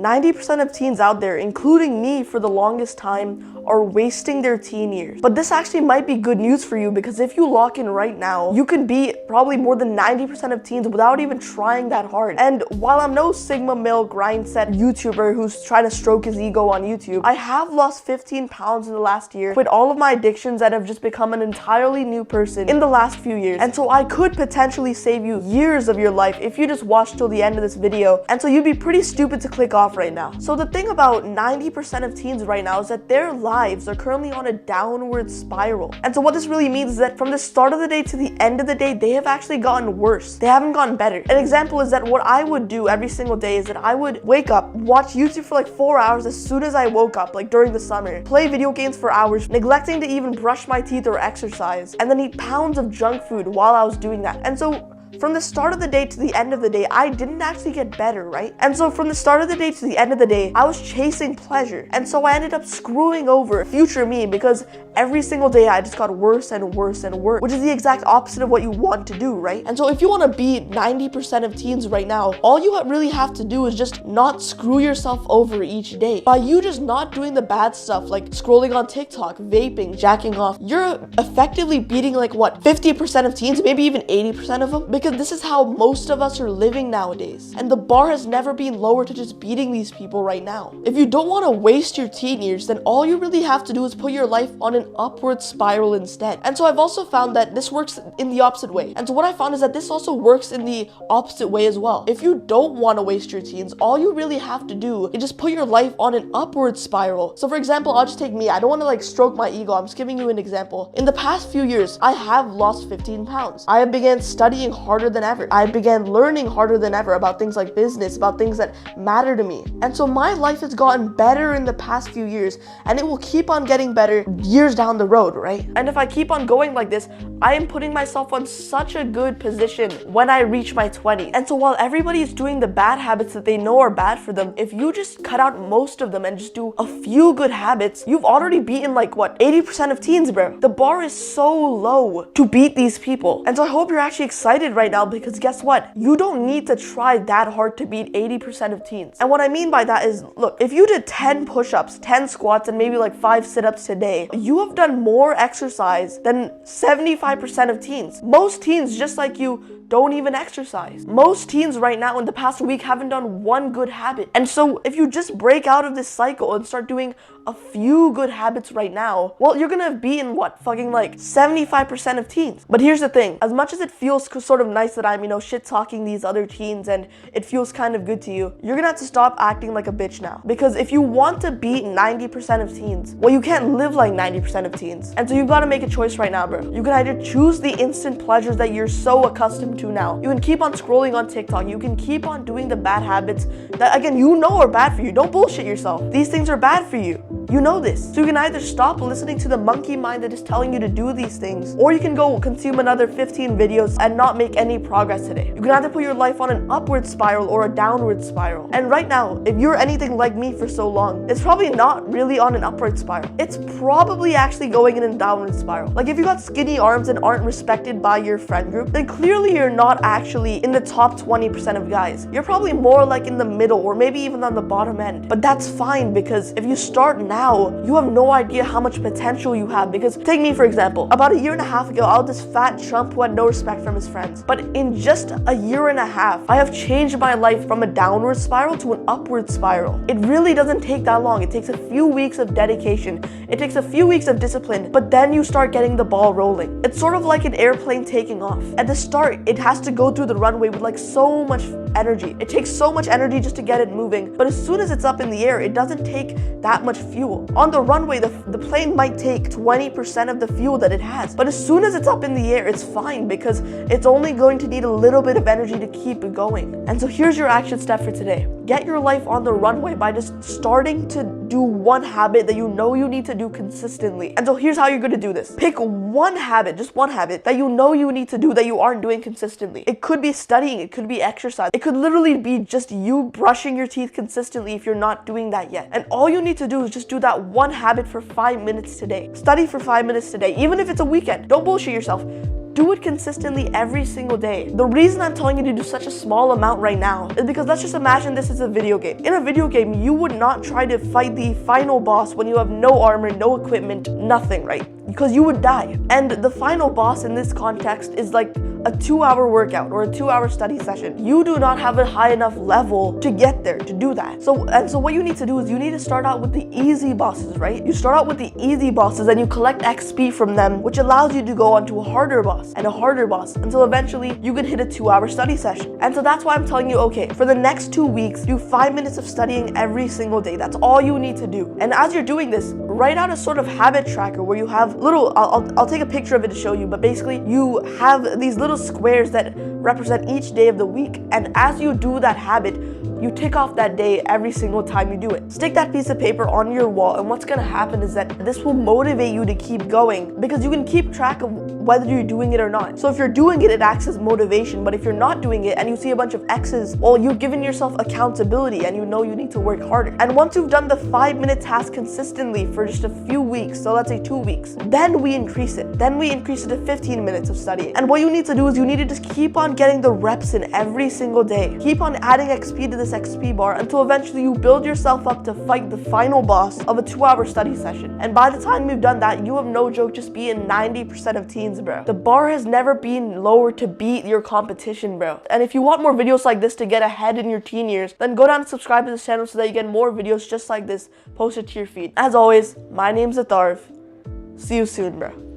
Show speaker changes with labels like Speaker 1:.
Speaker 1: 90% of teens out there, including me for the longest time, are wasting their teen years. But this actually might be good news for you, because if you lock in right now, you can beat probably more than 90% of teens without even trying that hard. And while I'm no Sigma male grind set YouTuber who's trying to stroke his ego on YouTube, I have lost 15 pounds in the last year, quit all of my addictions, and have just become an entirely new person in the last few years. And so I could potentially save you years of your life if you just watch till the end of this video. And so you'd be pretty stupid to click off right now. So the thing about 90% of teens right now is that their lives are currently on a downward spiral. And so what this really means is that from the start of the day to the end of the day, they have actually gotten worse. They haven't gotten better. An example is that what I would do every single day is that I would wake up, watch YouTube for like 4 hours as soon as I woke up, like during the summer, play video games for hours, neglecting to even brush my teeth or exercise, and then eat pounds of junk food while I was doing that. And so from the start of the day to the end of the day, I didn't actually get better, right? And so from the start of the day to the end of the day, I was chasing pleasure. And so I ended up screwing over future me, because every single day I just got worse and worse and worse, which is the exact opposite of what you want to do, right? And so if you want to beat 90% of teens right now, all you really have to do is just not screw yourself over each day. By you just not doing the bad stuff like scrolling on TikTok, vaping, jacking off, you're effectively beating like what, 50% of teens, maybe even 80% of them, because this is how most of us are living nowadays. And the bar has never been lower to just beating these people right now. If you don't want to waste your teen years, then all you really have to do is put your life on an upward spiral instead. And so I've also found that this works in the opposite way. And so what I found is that this also works in the opposite way as well. If you don't want to waste your teens, all you really have to do is just put your life on an upward spiral. So for example, I'll just take me. I don't want to like stroke my ego. I'm just giving you an example. In the past few years, I have lost 15 pounds. I have began studying harder than ever. I began learning harder than ever about things like business, about things that matter to me. And so my life has gotten better in the past few years, and it will keep on getting better years down the road, right? And if I keep on going like this, I am putting myself on such a good position when I reach my 20s. And so while everybody is doing the bad habits that they know are bad for them, if you just cut out most of them and just do a few good habits, you've already beaten like what, 80% of teens, bro. The bar is so low to beat these people. And so I hope you're actually excited right now, because guess what? You don't need to try that hard to beat 80% of teens. And what I mean by that is, look, if you did 10 push-ups, 10 squats, and maybe like 5 sit-ups today, you have done more exercise than 75% of teens. Most teens, just like you, don't even exercise. Most teens right now in the past week haven't done one good habit. And so if you just break out of this cycle and start doing a few good habits right now, well, you're gonna be in what, fucking like 75% of teens. But here's the thing, as much as it feels sort of nice that I'm, shit talking these other teens and it feels kind of good to you, you're gonna have to stop acting like a bitch now. Because if you want to beat 90% of teens, well, you can't live like 90% of teens. And so you've got to make a choice right now, bro. You can either choose the instant pleasures that you're so accustomed to now. You can keep on scrolling on TikTok. You can keep on doing the bad habits that, again, you know are bad for you. Don't bullshit yourself. These things are bad for you. You know this. So you can either stop listening to the monkey mind that is telling you to do these things, or you can go consume another 15 videos and not make any progress today. You can either put your life on an upward spiral or a downward spiral. And right now, if you're anything like me for so long, it's probably not really on an upward spiral. It's probably actually going in a downward spiral. Like if you got skinny arms and aren't respected by your friend group, then clearly you're not actually in the top 20% of guys. You're probably more like in the middle or maybe even on the bottom end. But that's fine, because if you start now, you have no idea how much potential you have. Because take me for example, about a year and a half ago, I was this fat chump who had no respect from his friends. But in just a year and a half, I have changed my life from a downward spiral to an upward spiral. It really doesn't take that long. It takes a few weeks of dedication. It takes a few weeks of discipline, but then you start getting the ball rolling. It's sort of like an airplane taking off. At the start, it has to go through the runway with like so much energy. It takes so much energy just to get it moving. But as soon as it's up in the air, it doesn't take that much fuel. On the runway, the plane might take 20% of the fuel that it has. But as soon as it's up in the air, it's fine, because it's only going to need a little bit of energy to keep it going. And so here's your action step for today. Get your life on the runway by just starting to do one habit that you know you need to do consistently. And so here's how you're going to do this. Pick one habit, just one habit that you know you need to do that you aren't doing consistently. It could be studying, it could be exercise. It could literally be just you brushing your teeth consistently if you're not doing that yet. And all you need to do is just do that one habit for 5 minutes today. Study for 5 minutes today, even if it's a weekend. Don't bullshit yourself. Do it consistently every single day. The reason I'm telling you to do such a small amount right now is because let's just imagine this is a video game. In a video game, you would not try to fight the final boss when you have no armor, no equipment, nothing, right? Because you would die. And the final boss in this context is like a 2-hour workout or a 2-hour study session. You do not have a high enough level to get there, to do that. So what you need to do is you need to start out with the easy bosses, right? You start out with the easy bosses and you collect XP from them, which allows you to go on to a harder boss and a harder boss until eventually you can hit a 2-hour study session. And so that's why I'm telling you, okay, for the next 2 weeks, do 5 minutes of studying every single day. That's all you need to do. And as you're doing this, write out a sort of habit tracker where you have little, I'll take a picture of it to show you, but basically you have these little squares that represent each day of the week. And as you do that habit, you tick off that day every single time you do it. Stick that piece of paper on your wall, and what's gonna happen is that this will motivate you to keep going because you can keep track of whether you're doing it or not. So if you're doing it, it acts as motivation, but if you're not doing it and you see a bunch of X's, well, you've given yourself accountability and you know you need to work harder. And once you've done the 5-minute task consistently for just a few weeks, so let's say 2 weeks, then we increase it. Then we increase it to 15 minutes of studying. And what you need to do is you need to just keep on getting the reps in every single day. Keep on adding XP to this XP bar until eventually you build yourself up to fight the final boss of a 2-hour study session. And by the time you've done that, you have no joke just beaten 90% of teens, bro. The bar has never been lower to beat your competition, bro. And if you want more videos like this to get ahead in your teen years, then go down and subscribe to this channel so that you get more videos just like this posted to your feed. As always, my name's Atharv. See you soon, bro.